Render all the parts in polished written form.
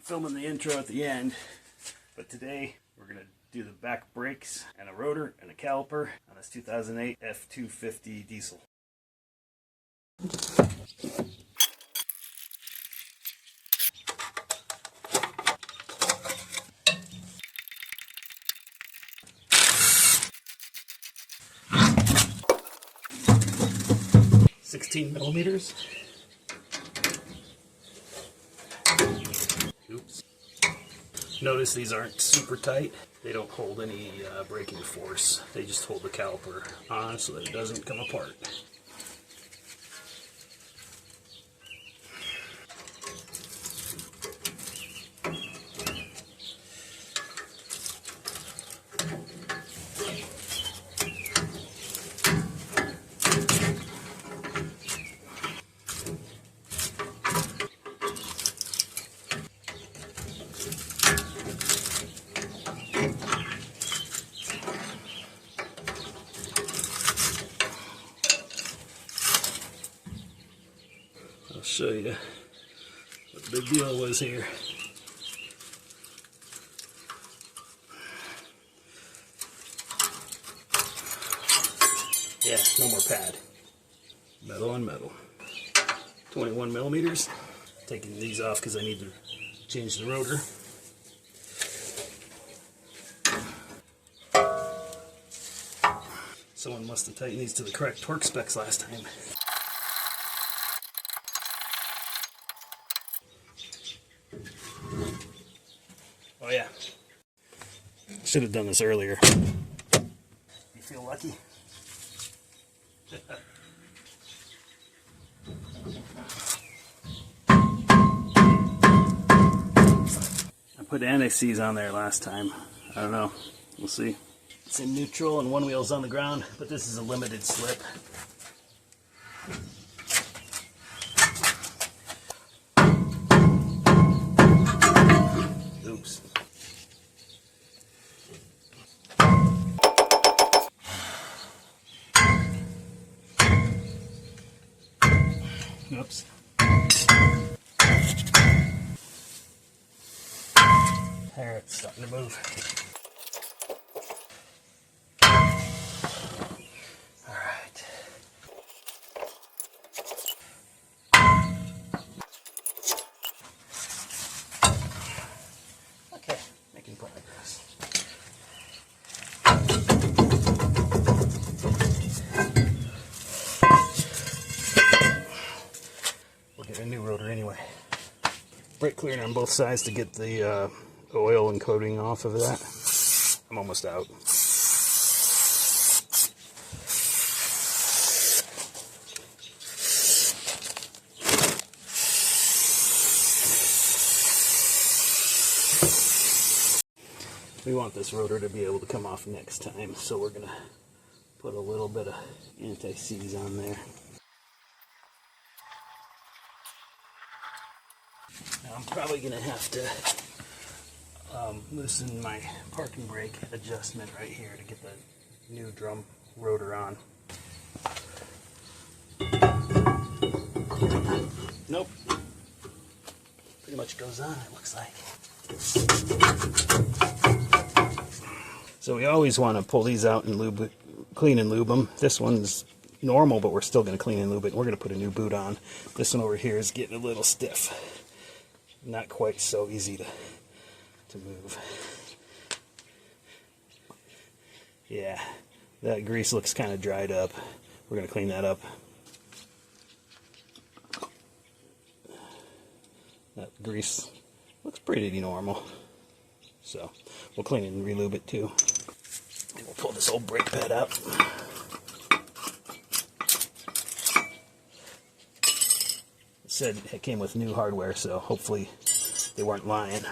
filming the intro at the end, but today we're going to do the back brakes and a rotor and a caliper on this 2008 F-250 diesel. $16mm. Oops. Notice these aren't super tight. They don't hold any braking force. They just hold the caliper on so that it doesn't come apart. I'll show you what the big deal was here. Yeah, no more pad. Metal on metal. 21mm. Taking these off because I need to change the rotor. Someone must have tightened these to the correct torque specs last time. Oh yeah, should have done this earlier. You feel lucky? I put anti-seize on there last time. I don't know, we'll see. It's in neutral and one wheel's on the ground, but this is a limited slip. Oops. Oops. There, it's starting to move. All right. Okay, making progress. We'll get a new rotor anyway. Brake cleaner on both sides to get the oil and coating off of that. I'm almost out. We want this rotor to be able to come off next time, so we're going to put a little bit of anti-seize on there. Now I'm probably going to have to loosen my parking brake adjustment right here to get the new drum rotor on. Nope. Pretty much goes on, it looks like. So we always want to pull these out and clean and lube them. This one's normal, but we're still going to clean and lube it. We're going to put a new boot on. This one over here is getting a little stiff. Not quite so easy to move. Yeah, that grease looks kind of dried up. We're going to clean that up. That grease looks pretty normal. So we'll clean it and relube it too. And we'll pull this old brake pad out. It said it came with new hardware, so hopefully they weren't lying.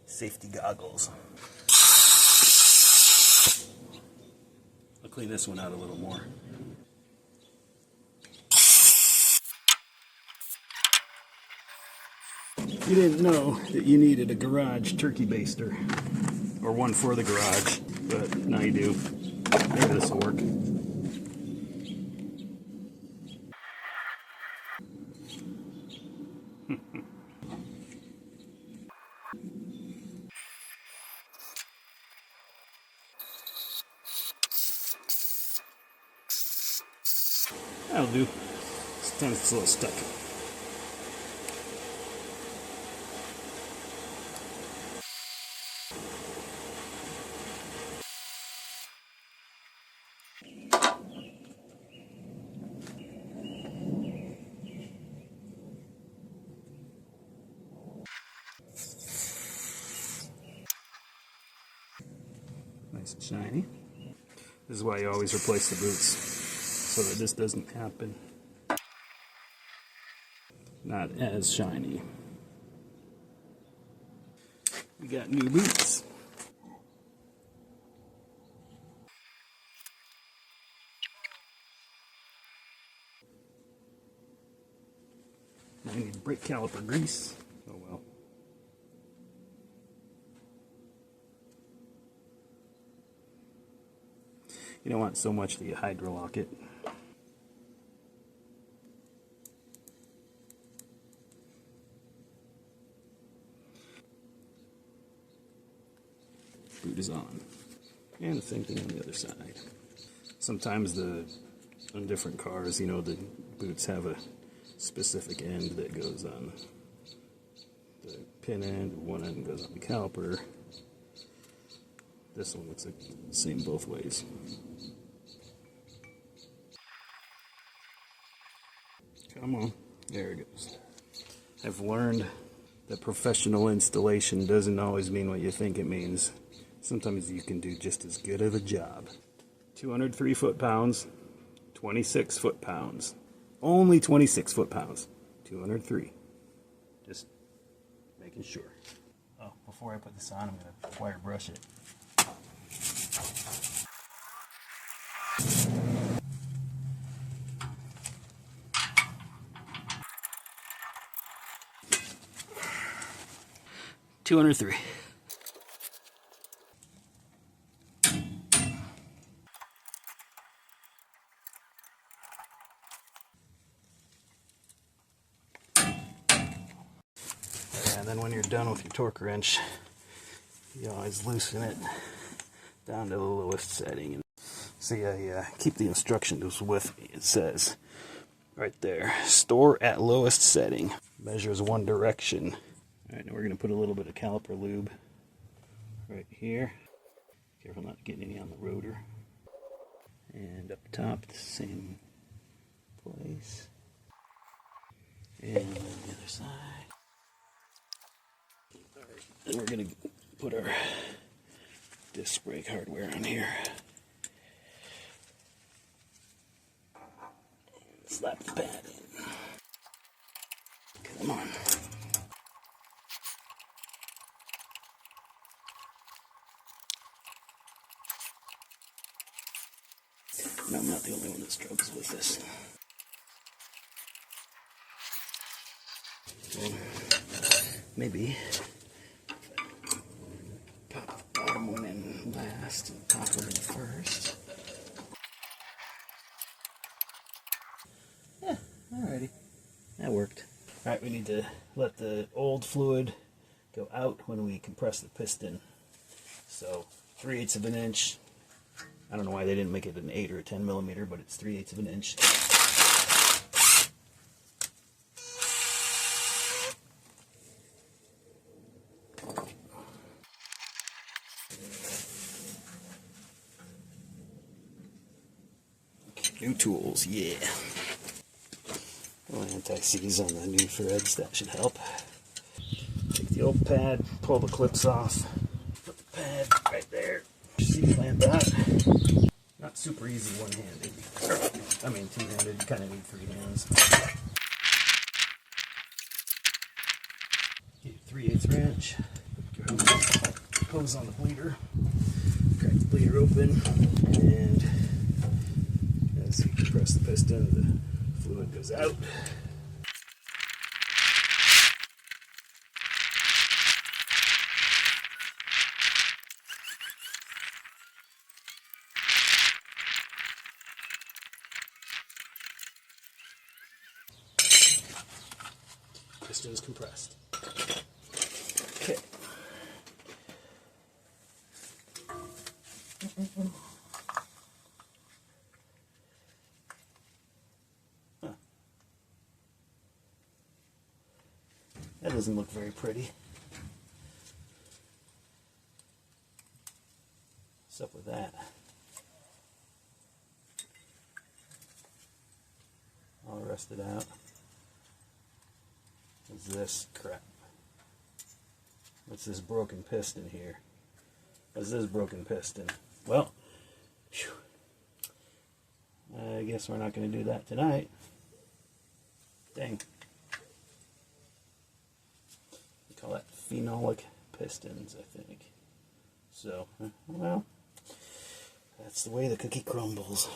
Safety goggles. I'll clean this one out a little more. You didn't know that you needed a garage turkey baster, or one for the garage, but now you do. Maybe this will work. That'll do. Sometimes it's a little stuck. Nice and shiny. This is why you always replace the boots, so that this doesn't happen. Not as shiny. We got new boots. Now we need brake caliper grease. Oh well. You don't want so much that you hydrolock it. Boot is on. And the same thing on the other side. Sometimes on different cars, you know, the boots have a specific end that goes on the pin end, one end goes on the caliper. This one looks like the same both ways. Come on, there it goes. I've learned that professional installation doesn't always mean what you think it means. Sometimes you can do just as good of a job. 203 foot-pounds, 26 foot-pounds. Only 26 foot-pounds. 203. Just making sure. Oh, before I put this on, I'm going to wire brush it. $203. And then when you're done with your torque wrench, you always loosen it down to the lowest setting. See, I keep the instructions with me. It says right there, store at lowest setting. Measures one direction. All right, now we're going to put a little bit of caliper lube right here. Careful not to get any on the rotor. And up top, the same place. And then the other side. All right, and we're going to put our disc brake hardware on here. Slap the pad in. Come on. No, I'm not the only one that struggles with this. Okay. Maybe pop the bottom one in last and top one in first. Yeah, alrighty. That worked. Alright, we need to let the old fluid go out when we compress the piston. So 3/8 of an inch. I don't know why they didn't make it an 8 or a 10 millimeter, but it's 3/8 of an inch. New tools, yeah. A little anti-seize on the new threads, that should help. Take the old pad, pull the clips off, put the pad right there. C-clamp that. Not super easy one-handed. I mean two-handed, you kind of need 3 hands. Get your 3/8 wrench, put your hose on the bleeder, crack the bleeder open, and as you compress the piston, the fluid goes out. pistons compressed. Okay. That doesn't look very pretty. What's up with that? All rusted out. What's this crap? What's this broken piston here? What's this broken piston? Well, whew, I guess we're not going to do that tonight. Dang. We call that phenolic pistons, I think. So, well, that's the way the cookie crumbles.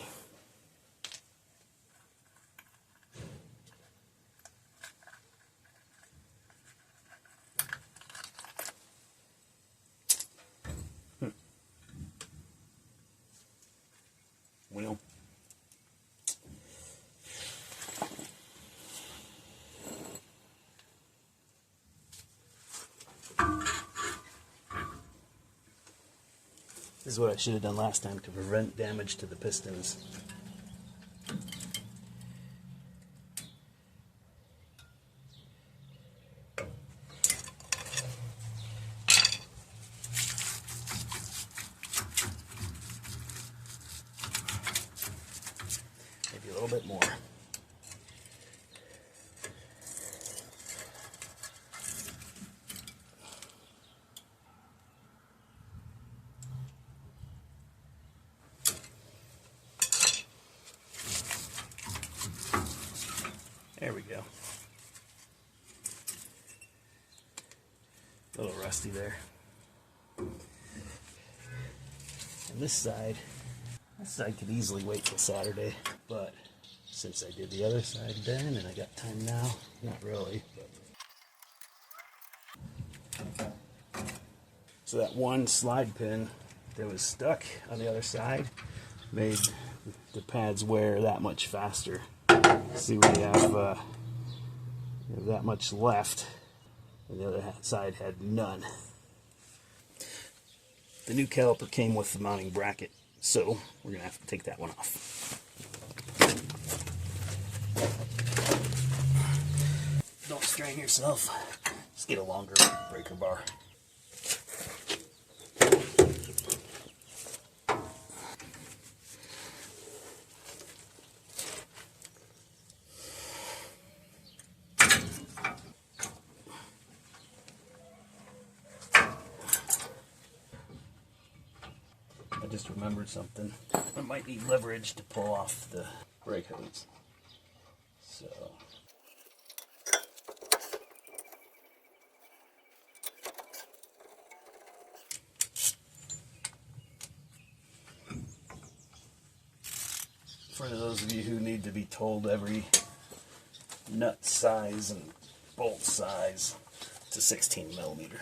Well, this is what I should have done last time to prevent damage to the pistons. Maybe a little bit more. There we go. A little rusty there. And this side could easily wait till Saturday, but since I did the other side then and I got time now, not really. But. So that one slide pin that was stuck on the other side made the pads wear that much faster. See, we have that much left, and the other side had none. The new caliper came with the mounting bracket, so we're going to have to take that one off. Don't strain yourself. Just get a longer breaker bar. I just remembered something. I might need leverage to pull off the brake hose. So. For those of you who need to be told every nut size and bolt size, it's a 16 millimeter.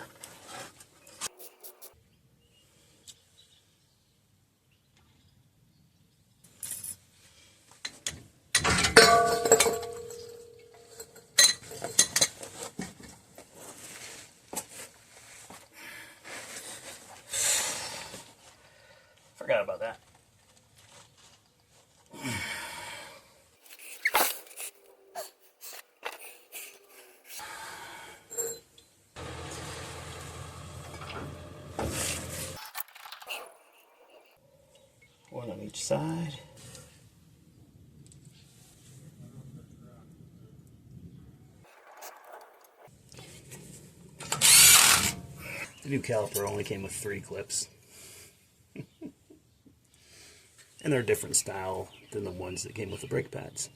Forgot about that. One on each side. The new caliper only came with 3 clips. And they're a different style than the ones that came with the brake pads.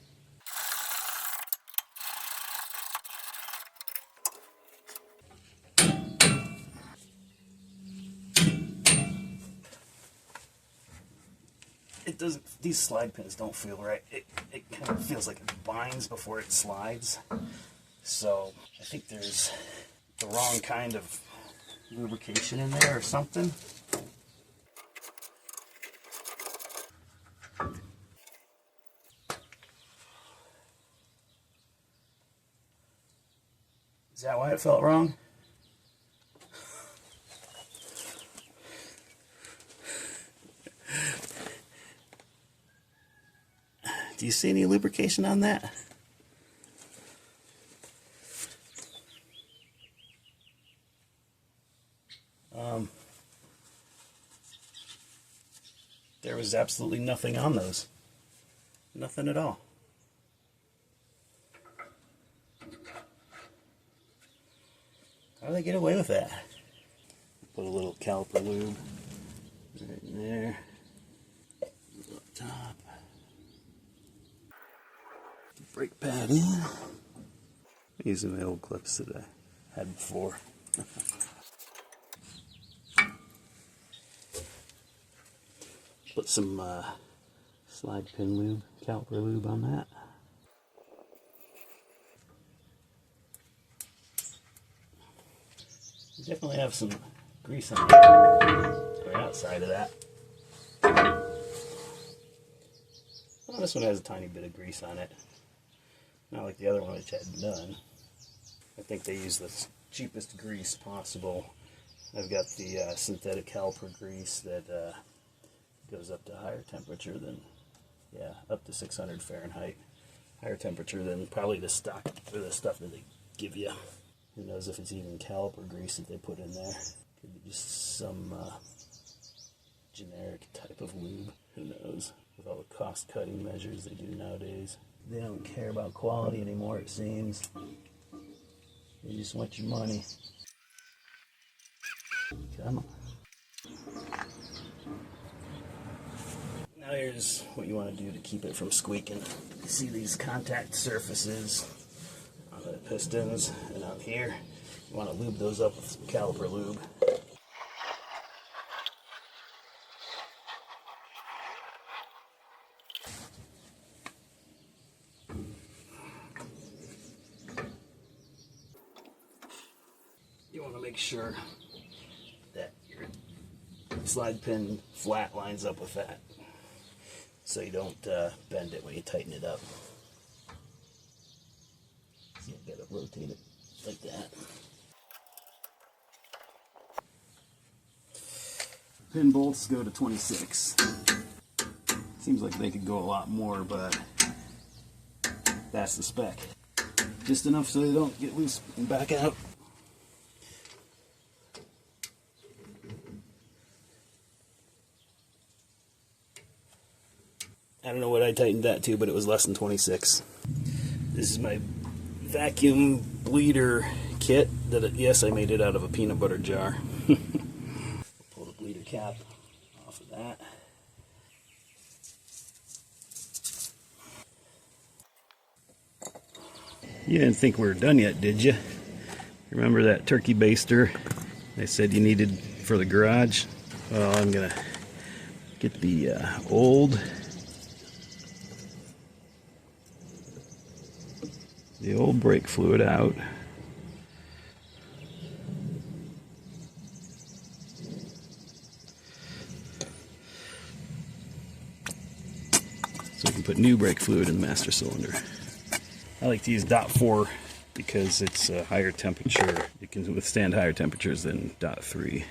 It doesn't, these slide pins don't feel right. It kind of feels like it binds before it slides. So I think there's the wrong kind of lubrication in there or something. Is that why it felt wrong? Do you see any lubrication on that? There was absolutely nothing on those. Nothing at all. How do they get away with that? Put a little caliper lube right in there. Up top. Brake pad in. Using my old clips that I had before. Put some slide pin lube, caliper lube on that. You definitely have some grease on the outside of that. Well, this one has a tiny bit of grease on it. Not like the other one, which had none. I think they use the cheapest grease possible. I've got the synthetic caliper grease that goes up to higher temperature than, yeah, up to 600 Fahrenheit. Higher temperature than probably the stock or the stuff that they give you. Who knows if it's even caliper grease that they put in there. Could be just some generic type of lube. Who knows? With all the cost-cutting measures they do nowadays. They don't care about quality anymore, it seems. They just want your money. Come on. Now here's what you want to do to keep it from squeaking. You see these contact surfaces on the pistons and on here. You want to lube those up with some caliper lube. You want to make sure that your slide pin flat lines up with that, so you don't bend it when you tighten it up. So you've got to rotate it like that. Pin bolts go to 26. Seems like they could go a lot more, but that's the spec. Just enough so they don't get loose and back out. I don't know what I tightened that to, but it was less than 26. This is my vacuum bleeder kit. Yes, I made it out of a peanut butter jar. Pull the bleeder cap off of that. You didn't think we were done yet, did you? Remember that turkey baster I said you needed for the garage? Well, I'm gonna get the old brake fluid out. So we can put new brake fluid in the master cylinder. I like to use .4 because it's a higher temperature. It can withstand higher temperatures than .3.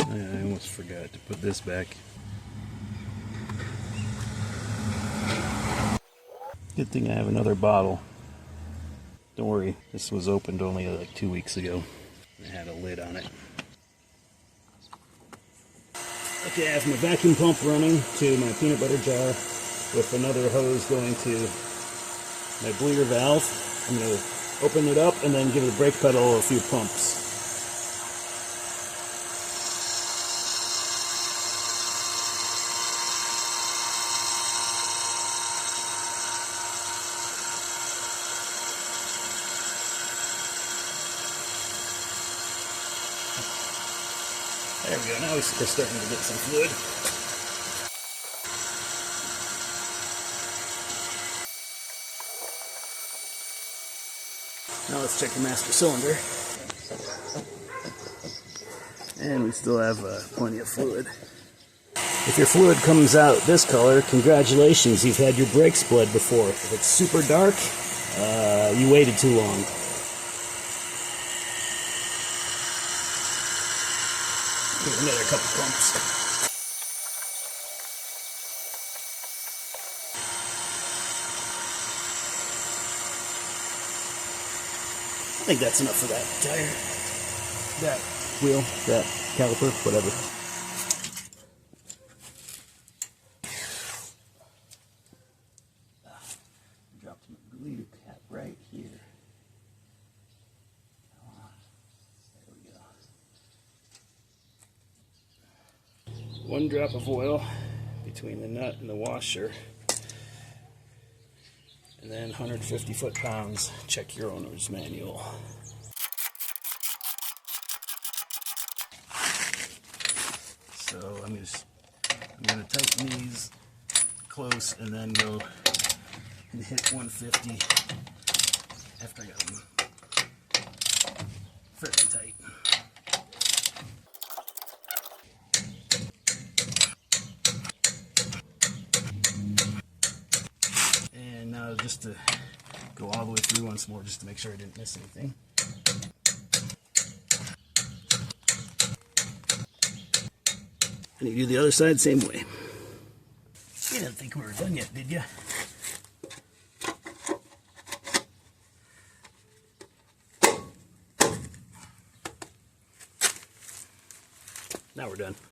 I almost forgot to put this back. Good thing I have another bottle. Don't worry, this was opened only like 2 weeks ago. It had a lid on it. Okay, I have my vacuum pump running to my peanut butter jar with another hose going to my bleeder valve. I'm going to open it up and then give the brake pedal a few pumps. There we go, now we're starting to get some fluid. Now let's check the master cylinder. And we still have plenty of fluid. If your fluid comes out this color, congratulations, you've had your brakes bled before. If it's super dark, you waited too long. Give it another couple pumps. I think that's enough for that tire, that wheel, that caliper, whatever. Dropped my leader cap right here. There we go. One drop of oil between the nut and the washer. And then 150 foot-pounds. Check your owner's manual. So I'm gonna tighten these close and then go and hit 150 after I got them fairly tight. And now just to go all the way through once more, just to make sure I didn't miss anything. And you do the other side same way. You didn't think we were done yet, did you? Now we're done.